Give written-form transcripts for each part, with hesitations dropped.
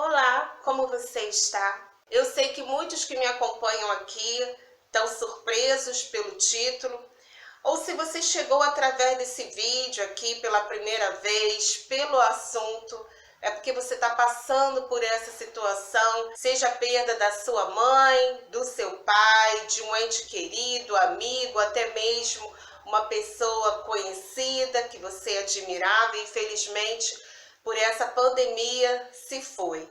Olá, como você está? Eu sei que muitos que me acompanham aqui estão surpresos pelo título, ou se você chegou através desse vídeo aqui pela primeira vez, pelo assunto, é porque você está passando por essa situação, seja a perda da sua mãe, do seu pai, de um ente querido, amigo, até mesmo uma pessoa conhecida que você admirava e infelizmente por essa pandemia se foi.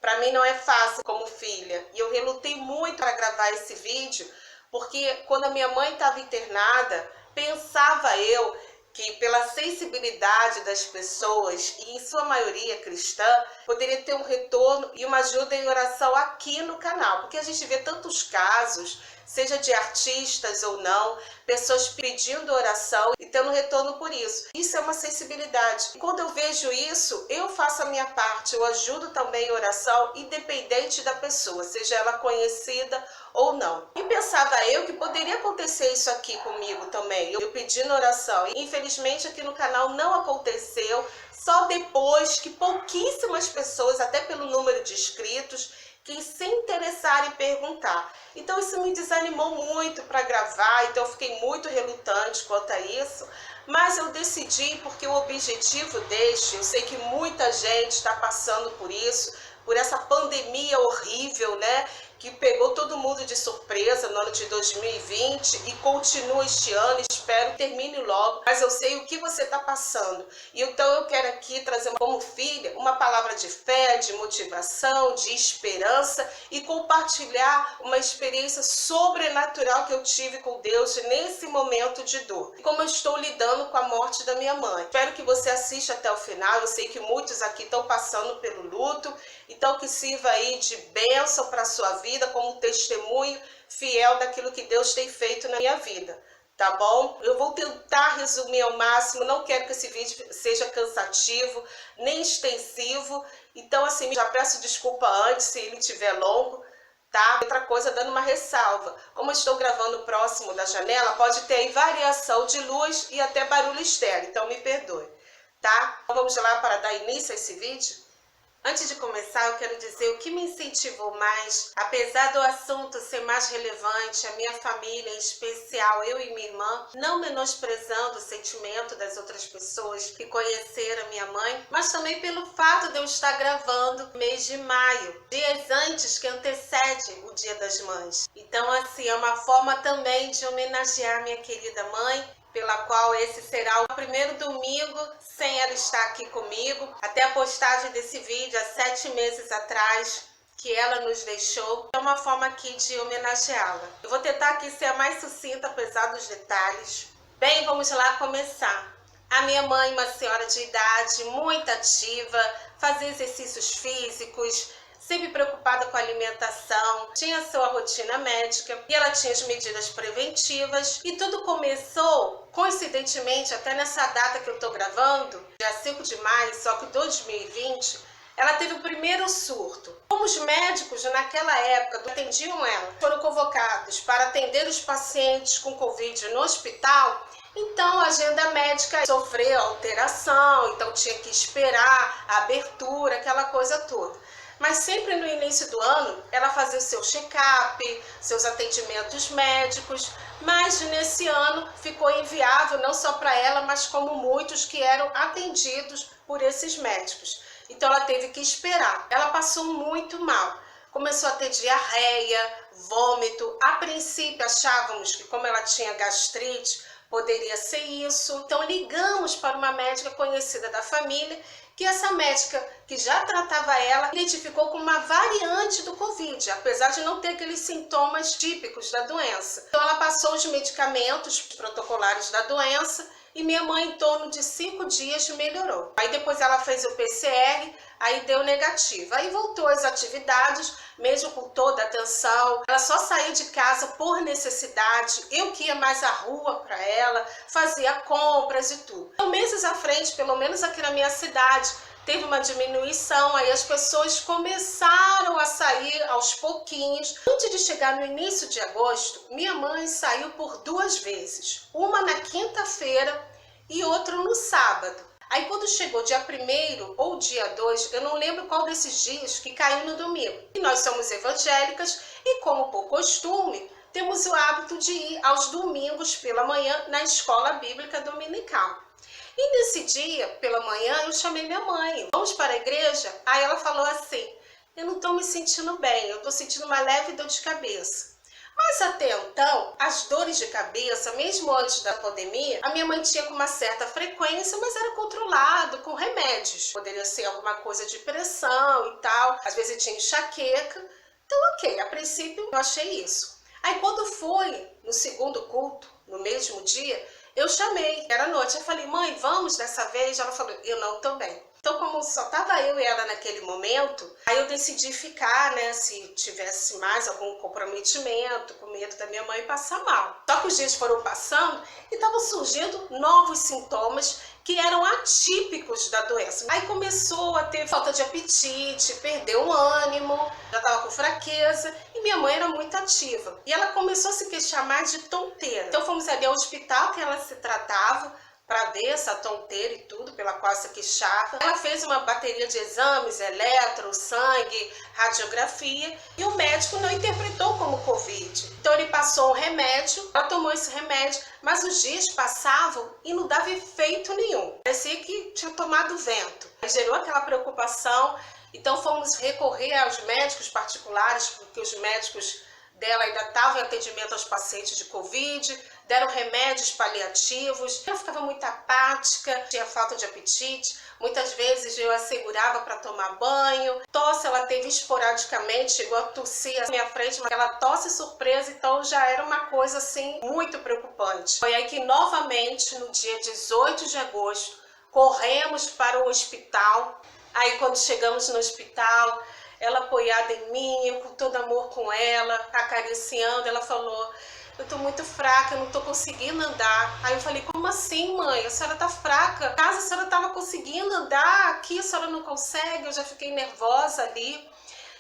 Para mim não é fácil como filha e eu relutei muito para gravar esse vídeo porque quando a minha mãe estava internada, pensava eu que pela sensibilidade das pessoas, e em sua maioria cristã, poderia ter um retorno e uma ajuda em oração aqui no canal, porque a gente vê tantos casos, seja de artistas ou não, pessoas pedindo oração e tendo retorno por isso. Isso é uma sensibilidade. E quando eu vejo isso, eu faço a minha parte, eu ajudo também em oração, independente da pessoa, seja ela conhecida ou não. E pensava eu que poderia acontecer isso aqui comigo também, eu pedindo oração. E infelizmente aqui no canal não aconteceu, só depois que pouquíssimas pessoas, até pelo número de inscritos, que se interessaram em perguntar. Então isso me desanimou muito para gravar, então eu fiquei muito relutante quanto a isso, mas eu decidi porque o objetivo deste, eu sei que muita gente está passando por isso, por essa pandemia horrível, né? Que pegou todo mundo de surpresa no ano de 2020 e continua este ano, espero que termine logo, mas eu sei o que você está passando. E então eu quero aqui trazer como filha uma palavra de fé, de motivação, de esperança e compartilhar uma experiência sobrenatural que eu tive com Deus nesse momento de dor. Como eu estou lidando com a morte da minha mãe. Espero que você assista até o final, eu sei que muitos aqui estão passando pelo luto, então que sirva aí de bênção para a sua vida, como um testemunho fiel daquilo que Deus tem feito na minha vida, tá bom? Eu vou tentar resumir ao máximo, não quero que esse vídeo seja cansativo, nem extensivo, então assim, já peço desculpa antes se ele estiver longo, tá? Outra coisa, dando uma ressalva, como eu estou gravando próximo da janela, pode ter aí variação de luz e até barulho externo, então me perdoe, tá? Então vamos lá para dar início a esse vídeo? Antes de começar, eu quero dizer o que me incentivou mais, apesar do assunto ser mais relevante, a minha família em especial, eu e minha irmã, não menosprezando o sentimento das outras pessoas que conheceram a minha mãe, mas também pelo fato de eu estar gravando no mês de maio, dias antes que antecede o Dia das Mães. Então, assim, é uma forma também de homenagear minha querida mãe, pela qual esse será o primeiro domingo sem ela estar aqui comigo, até a postagem desse vídeo há 7 meses atrás, que ela nos deixou. É uma forma aqui de homenageá-la. Eu vou tentar aqui ser a mais sucinta, apesar dos detalhes. Bem, vamos lá começar. A minha mãe, uma senhora de idade, muito ativa, fazia exercícios físicos, sempre preocupada com a alimentação, tinha sua rotina médica e ela tinha as medidas preventivas e tudo começou, coincidentemente, até nessa data que eu estou gravando, dia 5 de maio, só que 2020, ela teve o primeiro surto. Como os médicos naquela época atendiam ela, foram convocados para atender os pacientes com Covid no hospital, então a agenda médica sofreu alteração, então tinha que esperar a abertura, aquela coisa toda. Mas sempre no início do ano, ela fazia o seu check-up, seus atendimentos médicos, mas nesse ano ficou inviável não só para ela, mas como muitos que eram atendidos por esses médicos. Então ela teve que esperar. Ela passou muito mal. Começou a ter diarreia, vômito. A princípio achávamos que como ela tinha gastrite, poderia ser isso. Então ligamos para uma médica conhecida da família, que essa médica que já tratava ela identificou como uma variante do Covid, apesar de não ter aqueles sintomas típicos da doença. Então ela passou os medicamentos protocolares da doença e minha mãe em torno de 5 dias melhorou. Aí depois ela fez o PCR, aí deu negativo. Aí voltou às atividades, mesmo com toda a atenção. Ela só saiu de casa por necessidade. Eu que ia mais à rua para ela, fazia compras e tudo. Então, meses à frente, pelo menos aqui na minha cidade, teve uma diminuição, aí as pessoas começaram a sair aos pouquinhos. Antes de chegar no início de agosto, minha mãe saiu por 2 vezes. Uma na quinta-feira e outra no sábado. Aí quando chegou dia 1º ou dia 2, eu não lembro qual desses dias que caiu no domingo. E nós somos evangélicas e, como por costume, temos o hábito de ir aos domingos pela manhã na escola bíblica dominical. E nesse dia, pela manhã, eu chamei minha mãe. Vamos para a igreja? Aí ela falou assim, eu não estou me sentindo bem, eu estou sentindo uma leve dor de cabeça. Mas até então, as dores de cabeça, mesmo antes da pandemia, a minha mãe tinha com uma certa frequência, mas era controlado com remédios. Poderia ser alguma coisa de pressão e tal, às vezes tinha enxaqueca. Então, ok, a princípio eu achei isso. Aí quando foi no segundo culto, no mesmo dia, eu chamei, era noite, eu falei, mãe, vamos dessa vez? Ela falou, eu não tô bem. Então, como só tava eu e ela naquele momento, aí eu decidi ficar, né, se tivesse mais algum comprometimento, com medo da minha mãe passar mal. Só que os dias foram passando e estavam surgindo novos sintomas que eram atípicos da doença. Aí começou a ter falta de apetite, perdeu o ânimo, já estava com fraqueza e minha mãe era muito ativa. E ela começou a se queixar mais de tonteira. Então fomos ali ao hospital que ela se tratava, para ver essa tonteira e tudo pela qual se queixava. Ela fez uma bateria de exames, eletro, sangue, radiografia, e o médico não interpretou como Covid. Então ele passou um remédio, ela tomou esse remédio, mas os dias passavam e não dava efeito nenhum. Parecia que tinha tomado vento. Gerou aquela preocupação, então fomos recorrer aos médicos particulares, porque os médicos dela ainda estavam em atendimento aos pacientes de Covid, deram remédios paliativos. Ela ficava muito apática, tinha falta de apetite, muitas vezes eu a segurava para tomar banho. Tosse ela teve esporadicamente, chegou a tossir à minha frente, mas aquela tosse surpresa, então já era uma coisa assim muito preocupante. Foi aí que novamente, no dia 18 de agosto, corremos para o hospital. Aí quando chegamos no hospital, ela apoiada em mim, eu com todo amor com ela, acariciando, ela falou, eu tô muito fraca, eu não tô conseguindo andar. Aí eu falei, como assim, mãe? A senhora tá fraca? Em casa a senhora tava conseguindo andar, aqui a senhora não consegue? Eu já fiquei nervosa ali.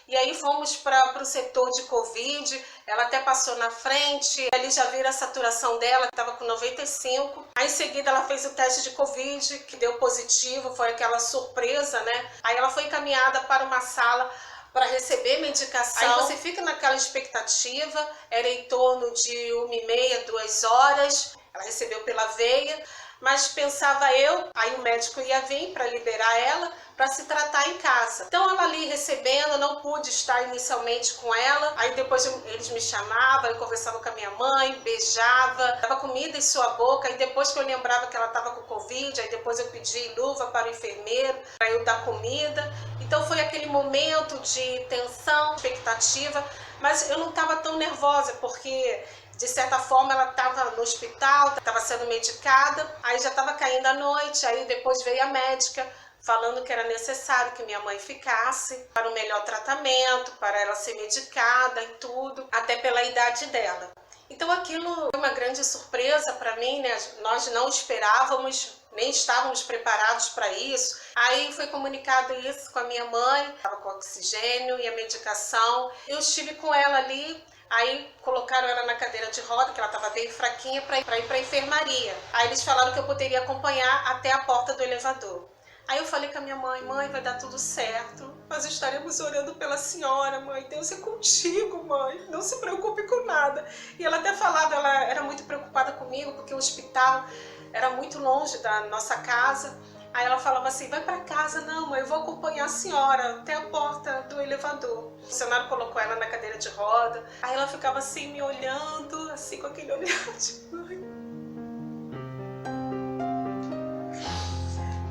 E aí fomos para o setor de Covid, ela até passou na frente, ali já viram a saturação dela, estava com 95. Aí em seguida ela fez o teste de Covid, que deu positivo, foi aquela surpresa, né? Aí ela foi encaminhada para uma sala para receber medicação. Aí você fica naquela expectativa, era em torno de 1h30, 2 horas, ela recebeu pela veia, mas pensava eu, aí o médico ia vir para liberar ela, para se tratar em casa. Então ela ali recebendo, eu não pude estar inicialmente com ela, aí depois eles me chamavam, eu conversava com a minha mãe, beijava, dava comida em sua boca, aí depois que eu lembrava que ela estava com Covid, aí depois eu pedi luva para o enfermeiro, para eu dar comida. Então foi aquele momento de tensão, expectativa, mas eu não estava tão nervosa, porque de certa forma ela estava no hospital, estava sendo medicada, aí já estava caindo a noite, aí depois veio a médica falando que era necessário que minha mãe ficasse para o melhor tratamento, para ela ser medicada e tudo, até pela idade dela. Então aquilo foi uma grande surpresa para mim, né? Nós não esperávamos, nem estávamos preparados para isso. Aí foi comunicado isso com a minha mãe, estava com oxigênio e a medicação. Eu estive com ela ali. Aí colocaram ela na cadeira de roda, que ela estava bem fraquinha, para ir para a enfermaria. Aí eles falaram que eu poderia acompanhar até a porta do elevador. Aí eu falei com a minha mãe, mãe, vai dar tudo certo. Nós estaremos orando pela senhora, mãe. Deus é contigo, mãe. Não se preocupe com nada. E ela até falava, ela era muito preocupada comigo, porque o hospital era muito longe da nossa casa. Aí ela falava assim, vai para casa, não, mãe, eu vou acompanhar a senhora até a porta do elevador. O funcionário colocou ela na cadeira de roda, aí ela ficava assim, me olhando, assim, com aquele olhar de mãe.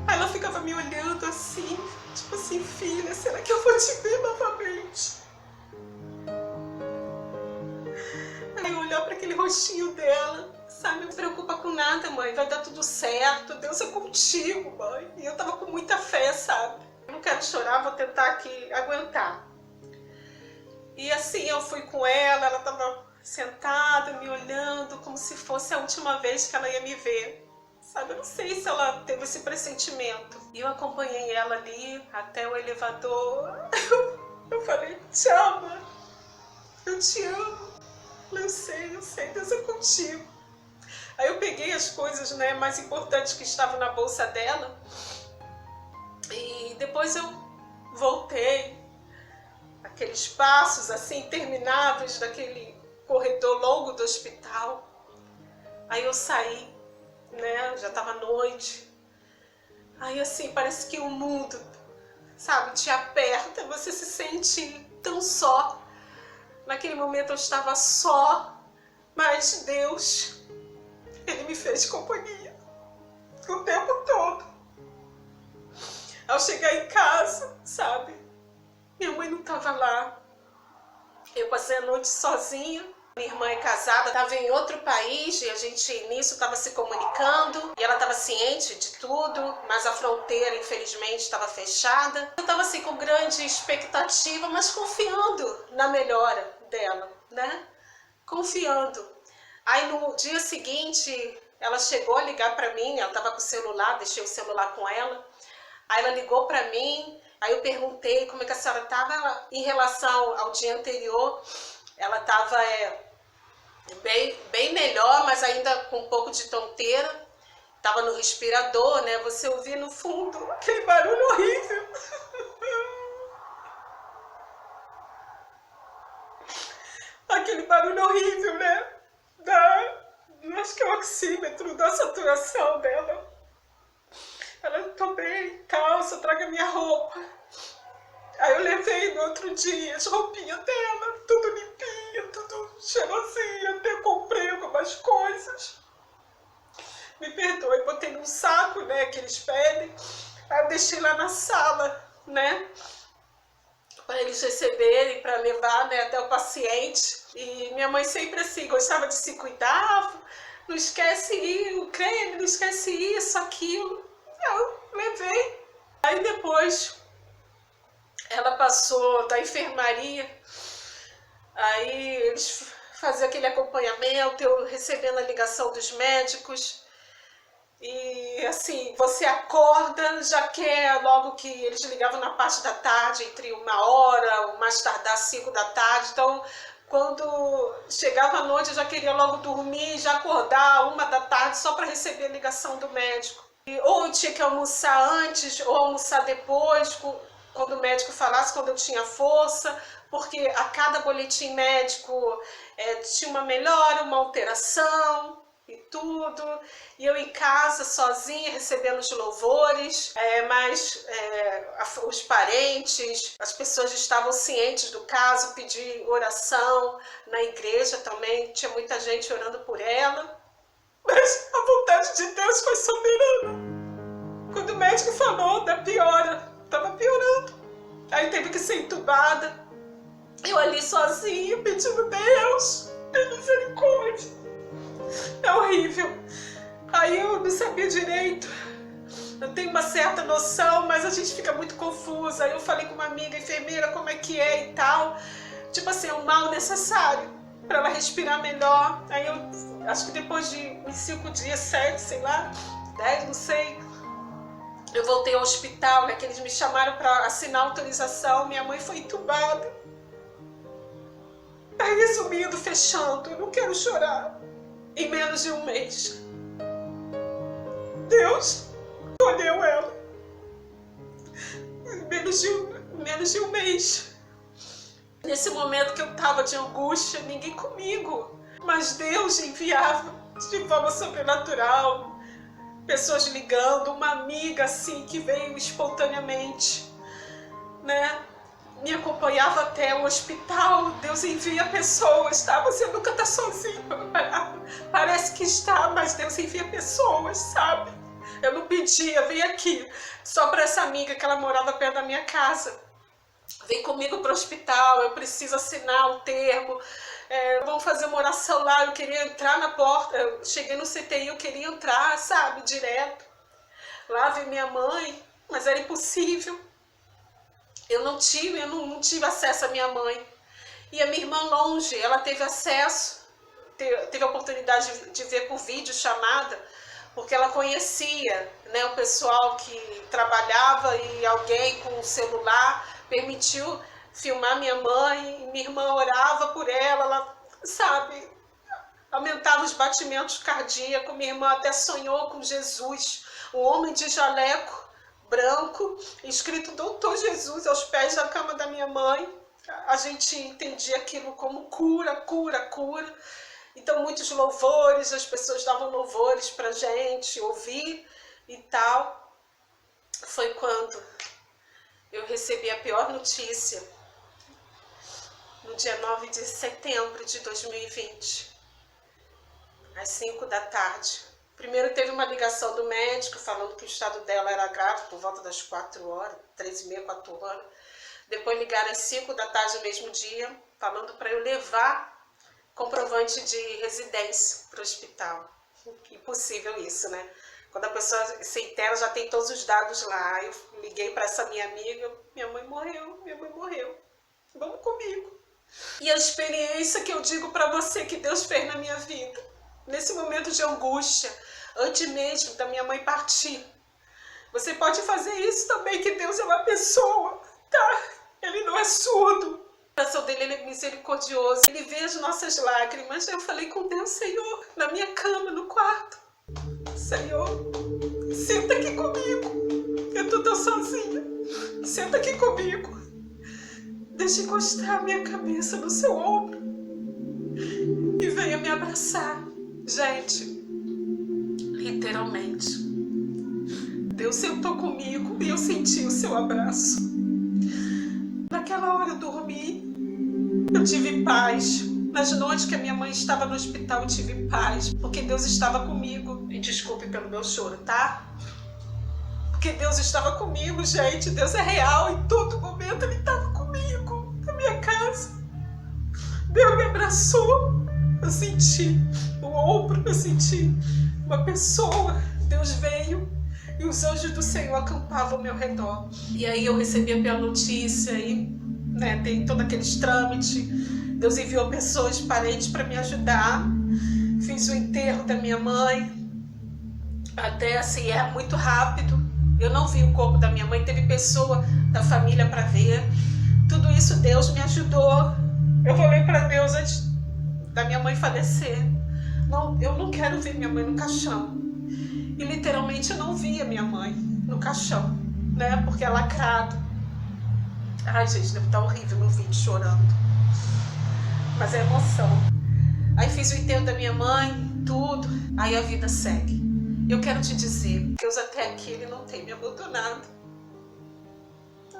Aí ela ficava me olhando assim, tipo assim, filha, será que eu vou te ver novamente? Aí eu olhar para aquele rostinho dela, sabe, não se preocupa com nada, mãe, vai dar tudo certo, Deus é contigo, mãe. E eu tava com muita fé, sabe? Eu não quero chorar, vou tentar aqui aguentar. E assim, eu fui com ela tava sentada, me olhando, como se fosse a última vez que ela ia me ver. Sabe, eu não sei se ela teve esse pressentimento. E eu acompanhei ela ali até o elevador. Eu falei, tchau, mãe, eu te amo. Eu sei, Deus é contigo. Aí eu peguei as coisas, né, mais importantes que estavam na bolsa dela E depois eu voltei, aqueles passos assim intermináveis daquele corredor longo do hospital. Aí eu saí, né, já estava noite. Aí assim, parece que o mundo, sabe, te aperta, você se sente tão só. Naquele momento eu estava só, mas Deus, Ele me fez companhia o tempo todo. Ao chegar em casa, sabe, minha mãe não estava lá. Eu passei a noite sozinha. Minha irmã é casada, estava em outro país e a gente nisso estava se comunicando e ela estava ciente de tudo, mas a fronteira infelizmente estava fechada. Eu estava assim com grande expectativa, mas confiando na melhora dela, né? Confiando. Aí no dia seguinte ela chegou a ligar para mim, ela estava com o celular, deixei o celular com ela. Aí ela ligou para mim, aí eu perguntei como é que a senhora estava em relação ao dia anterior. Ela estava bem melhor, mas ainda com um pouco de tonteira. Estava no respirador, né? Você ouvia no fundo aquele barulho horrível. Aquele barulho horrível, né? Acho que é o oxímetro, da saturação dela. Ela, tô bem e tal, só traga minha roupa. Aí eu levei no outro dia as roupinhas dela, tudo limpinha, tudo cheirosinha, até comprei algumas coisas. Me perdoe, botei num saco, né, que eles pedem. Aí eu deixei lá na sala, né, para eles receberem, para levar, né, até o paciente. E minha mãe sempre assim, gostava de se cuidar, não esquece o creme, não esquece isso, aquilo. Eu levei. Aí depois ela passou da enfermaria, aí eles faziam aquele acompanhamento, eu recebendo a ligação dos médicos. E assim, você acorda, já quer logo que eles ligavam na parte da tarde, entre 1h, ou mais tardar 5 da tarde. Então, quando chegava a noite, eu já queria logo dormir, já acordar 1 da tarde só para receber a ligação do médico. Ou eu tinha que almoçar antes, ou almoçar depois, quando o médico falasse, quando eu tinha força, porque a cada boletim médico tinha uma melhora, uma alteração e tudo. E eu em casa, sozinha, recebendo os louvores, mas os parentes, as pessoas estavam cientes do caso, pedi oração na igreja também, tinha muita gente orando por ela. Mas a vontade de Deus foi soberana. Quando o médico falou da piora, estava piorando. Aí teve que ser entubada. Eu ali sozinha, pedindo, Deus, tem misericórdia. É horrível. Aí eu não sabia direito. Eu tenho uma certa noção, mas a gente fica muito confusa. Aí eu falei com uma amiga enfermeira como é que é e tal. Tipo assim, é um mal necessário para ela respirar melhor. Aí eu acho que depois de uns 5 dias, 7, sei lá, 10, não sei, eu voltei ao hospital, né, que eles me chamaram para assinar autorização. Minha mãe foi entubada. Aí, resumindo, fechando, eu não quero chorar. Em menos de 1 mês, Deus escolheu ela. Em menos de um mês. Nesse momento que eu estava de angústia, ninguém comigo. Mas Deus enviava de forma sobrenatural, pessoas ligando, uma amiga assim que veio espontaneamente, né? Me acompanhava até o hospital. Deus envia pessoas, tá? Você nunca está sozinho. Parece que está, mas Deus envia pessoas, sabe? Eu não pedia, vem aqui. Só para essa amiga que ela morava perto da minha casa. Vem comigo para o hospital, eu preciso assinar o termo. Vamos fazer uma oração lá. Eu queria entrar na porta, eu cheguei no CTI, eu queria entrar, sabe, direto. Lá veio minha mãe, mas era impossível. Eu não tive acesso à minha mãe. E a minha irmã longe, ela teve acesso, teve a oportunidade de ver por vídeo chamada, porque ela conhecia, né, o pessoal que trabalhava e alguém com o celular permitiu filmar minha mãe. E minha irmã orava por ela, sabe, aumentava os batimentos cardíacos. Minha irmã até sonhou com Jesus, o homem de jaleco branco, escrito Doutor Jesus aos pés da cama da minha mãe. A gente entendia aquilo como cura, cura, cura. Então muitos louvores, as pessoas davam louvores pra gente ouvir e tal. Foi quando eu recebi a pior notícia, no dia 9 de setembro de 2020, às 5 da tarde. Primeiro teve uma ligação do médico falando que o estado dela era grave por volta das 4 horas, 3h30, 4 horas. Depois ligaram às 5 da tarde do mesmo dia, falando para eu levar comprovante de residência para o hospital. Impossível isso, né? Quando a pessoa se entera, já tem todos os dados lá. Eu liguei para essa minha amiga, minha mãe morreu, vamos comigo. E a experiência que eu digo para você que Deus fez na minha vida, nesse momento de angústia, antes mesmo da minha mãe partir. Você pode fazer isso também, que Deus é uma pessoa, tá? Ele não é surdo. O coração dele, ele é misericordioso. Ele vê as nossas lágrimas. Eu falei com Deus, Senhor, na minha cama, no quarto. Senhor, senta aqui comigo. Eu tô tão sozinha. Senta aqui comigo. Deixa eu encostar a minha cabeça no seu ombro. E venha me abraçar. Gente, literalmente, Deus sentou comigo e eu senti o seu abraço. Naquela hora eu dormi, eu tive paz. Nas noites que a minha mãe estava no hospital, eu tive paz, porque Deus estava comigo. Me desculpe pelo meu choro, tá? Porque Deus estava comigo, gente. Deus é real, em todo momento Ele estava comigo, na minha casa. Deus me abraçou, eu senti o ombro, eu senti uma pessoa. Deus veio e os anjos do Senhor acampavam ao meu redor. E aí eu recebi a pior notícia, e tem todo aqueles trâmites. Deus enviou pessoas, parentes para me ajudar. Fiz o enterro da minha mãe. Até assim, é muito rápido. Eu não vi o corpo da minha mãe, teve pessoa da família para ver. Tudo isso Deus me ajudou. Eu falei para Deus antes da minha mãe falecer: não, eu não quero ver minha mãe no caixão. E literalmente eu não via minha mãe no caixão, né? Porque é lacrado. Ai, gente, deve estar horrível meu vídeo chorando. Mas é emoção. Aí fiz o enterro da minha mãe, tudo. Aí a vida segue. Eu quero te dizer, Deus até aqui, Ele não tem me abandonado.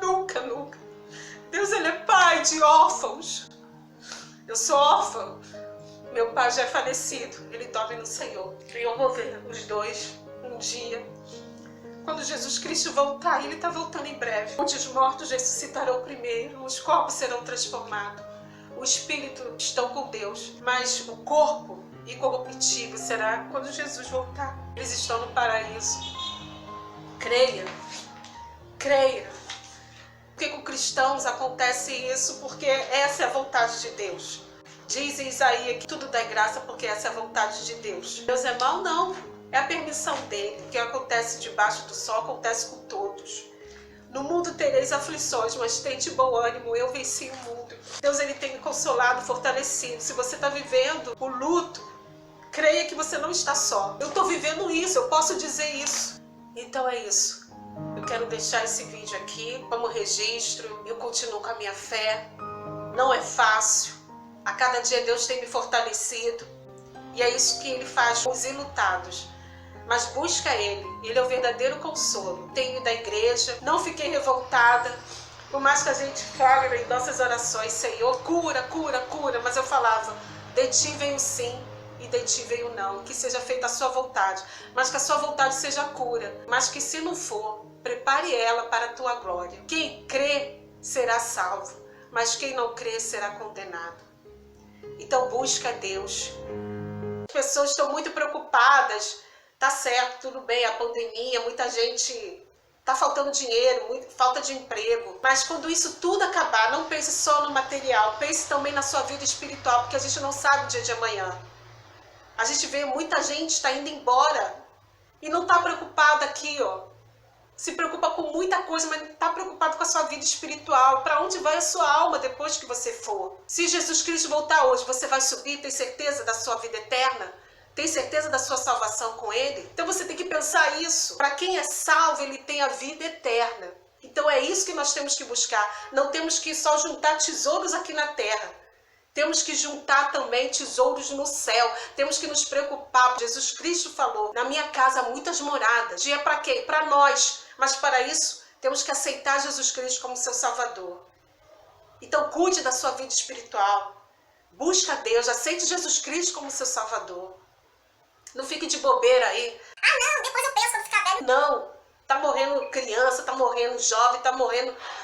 Nunca, nunca. Deus, Ele é pai de órfãos. Eu sou órfã. Meu pai já é falecido. Ele dorme no Senhor. E eu vou ver os dois um dia. Quando Jesus Cristo voltar, Ele está voltando em breve. Onde os mortos ressuscitarão primeiro, os corpos serão transformados. O espírito estão com Deus, mas o corpo incorruptível será quando Jesus voltar. Eles estão no paraíso. Creia, creia. Por que com cristãos acontece isso? Porque essa é a vontade de Deus. Diz em Isaías que tudo dá graça porque essa é a vontade de Deus. Deus é mau? Não. É a permissão dele. O que acontece debaixo do sol acontece com todos. No mundo tereis aflições, mas tente bom ânimo, eu venci o mundo. Deus, Ele tem me consolado, fortalecido. Se você está vivendo o luto, creia que você não está só. Eu estou vivendo isso, eu posso dizer isso. Então é isso. Eu quero deixar esse vídeo aqui como registro. Eu continuo com a minha fé. Não é fácil. A cada dia Deus tem me fortalecido. E é isso que Ele faz com os enlutados. Mas busca Ele. Ele é o verdadeiro consolo. Tenho da igreja. Não fiquei revoltada. Por mais que a gente fale em nossas orações: Senhor, cura, cura, cura. Mas eu falava: de ti vem o sim e de ti vem o não. Que seja feita a sua vontade. Mas que a sua vontade seja cura. Mas que se não for, prepare ela para a tua glória. Quem crê será salvo. Mas quem não crê será condenado. Então busca Deus. As pessoas estão muito preocupadas. Tá certo, tudo bem, a pandemia, muita gente tá faltando dinheiro, falta de emprego. Mas quando isso tudo acabar, não pense só no material, pense também na sua vida espiritual, porque a gente não sabe o dia de amanhã. A gente vê muita gente está indo embora e não tá preocupada aqui, ó. Se preocupa com muita coisa, mas não tá preocupado com a sua vida espiritual. Para onde vai a sua alma depois que você for? Se Jesus Cristo voltar hoje, você vai subir, tem certeza da sua vida eterna? Tem certeza da sua salvação com Ele? Então você tem que pensar isso. Para quem é salvo, ele tem a vida eterna. Então é isso que nós temos que buscar. Não temos que só juntar tesouros aqui na terra. Temos que juntar também tesouros no céu. Temos que nos preocupar. Jesus Cristo falou, na minha casa há muitas moradas. E é para quê? Para nós. Mas para isso, temos que aceitar Jesus Cristo como seu Salvador. Então cuide da sua vida espiritual. Busca a Deus. Aceite Jesus Cristo como seu Salvador. Não fique de bobeira aí. Ah não, depois eu penso quando ficar velho. Não. Tá morrendo criança, tá morrendo jovem,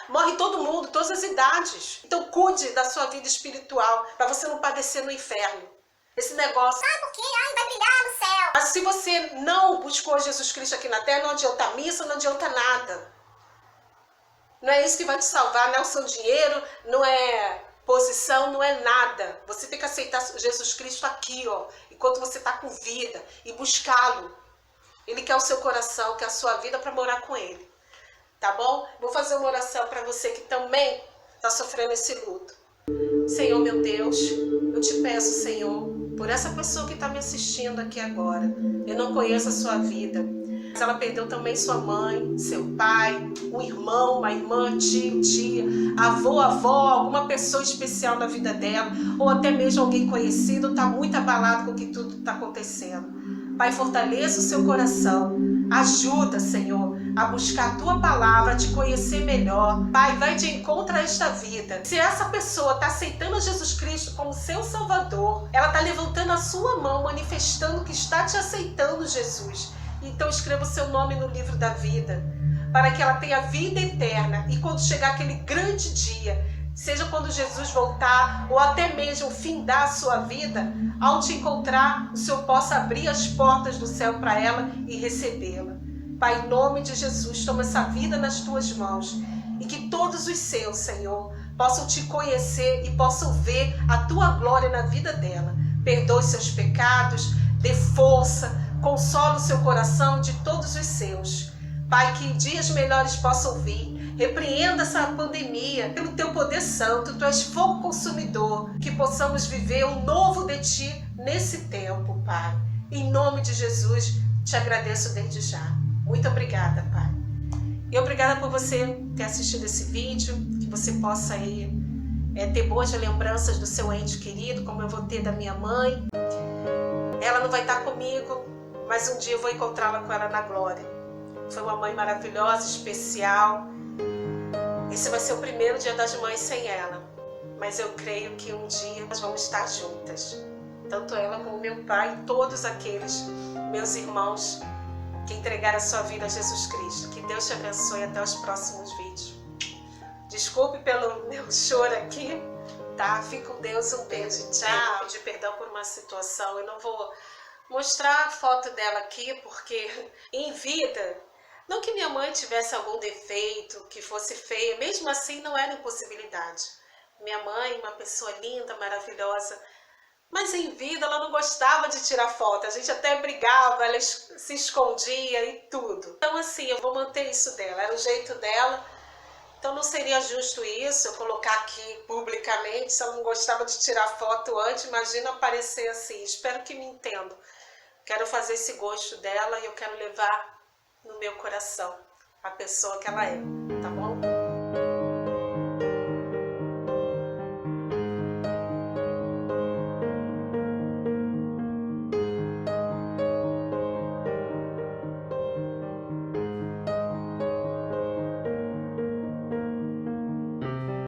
morre todo mundo, todas as idades. Então cuide da sua vida espiritual, para você não padecer no inferno. Esse negócio... Ah, por quê? Ai, vai brilhar no céu. Mas se você não buscou Jesus Cristo aqui na terra, não adianta missa, não adianta nada. Não é isso que vai te salvar, não é o seu dinheiro, não é posição, não é nada. Você tem que aceitar Jesus Cristo aqui, ó, enquanto você tá com vida, e buscá-lo. Ele quer o seu coração, quer a sua vida para morar com Ele. Tá bom? Vou fazer uma oração para você que também está sofrendo esse luto. Senhor, meu Deus, eu te peço, Senhor, por essa pessoa que está me assistindo aqui agora. Eu não conheço a sua vida. Mas ela perdeu também sua mãe, seu pai, um irmão, uma irmã, tio, tia, avô, avó, alguma pessoa especial na vida dela, ou até mesmo alguém conhecido, está muito abalado com o que tudo está acontecendo. Pai, fortaleça o seu coração. Ajuda, Senhor, a buscar a Tua palavra, a te conhecer melhor. Pai, vai de encontro a esta vida. Se essa pessoa está aceitando Jesus Cristo como seu Salvador, ela está levantando a sua mão, manifestando que está te aceitando, Jesus. Então escreva o seu nome no livro da vida, para que ela tenha vida eterna. E quando chegar aquele grande dia, seja quando Jesus voltar, ou até mesmo findar a sua vida, ao te encontrar, o Senhor possa abrir as portas do céu para ela e recebê-la. Pai, em nome de Jesus, toma essa vida nas tuas mãos. E que todos os seus, Senhor, possam te conhecer e possam ver a tua glória na vida dela. Perdoe seus pecados, dê força, consola o seu coração de todos os seus. Pai, que dias melhores possam vir. Repreenda essa pandemia pelo teu poder santo. Tu és fogo consumidor. Que possamos viver o novo de ti nesse tempo, Pai. Em nome de Jesus, te agradeço desde já. Muito obrigada, Pai. E obrigada por você ter assistido esse vídeo. Que você possa aí ter boas lembranças do seu ente querido, como eu vou ter da minha mãe. Ela não vai estar comigo, mas um dia eu vou encontrá-la com ela na glória. Foi uma mãe maravilhosa, especial. Esse vai ser o primeiro Dia das Mães sem ela. Mas eu creio que um dia nós vamos estar juntas. Tanto ela como meu pai e todos aqueles meus irmãos que entregaram a sua vida a Jesus Cristo. Que Deus te abençoe até os próximos vídeos. Desculpe pelo meu choro aqui, tá? Fique com Deus, um beijo, tchau. Pedir perdão por uma situação, eu não vou mostrar a foto dela aqui, porque em vida, não que minha mãe tivesse algum defeito, que fosse feia, mesmo assim não era impossibilidade. Minha mãe, uma pessoa linda, maravilhosa, mas em vida ela não gostava de tirar foto, a gente até brigava, ela se escondia e tudo. Então assim, eu vou manter isso dela, era o jeito dela. Então não seria justo isso, eu colocar aqui publicamente, se ela não gostava de tirar foto antes, imagina aparecer assim. Espero que me entendam. Quero fazer esse gosto dela e eu quero levar no meu coração a pessoa que ela é.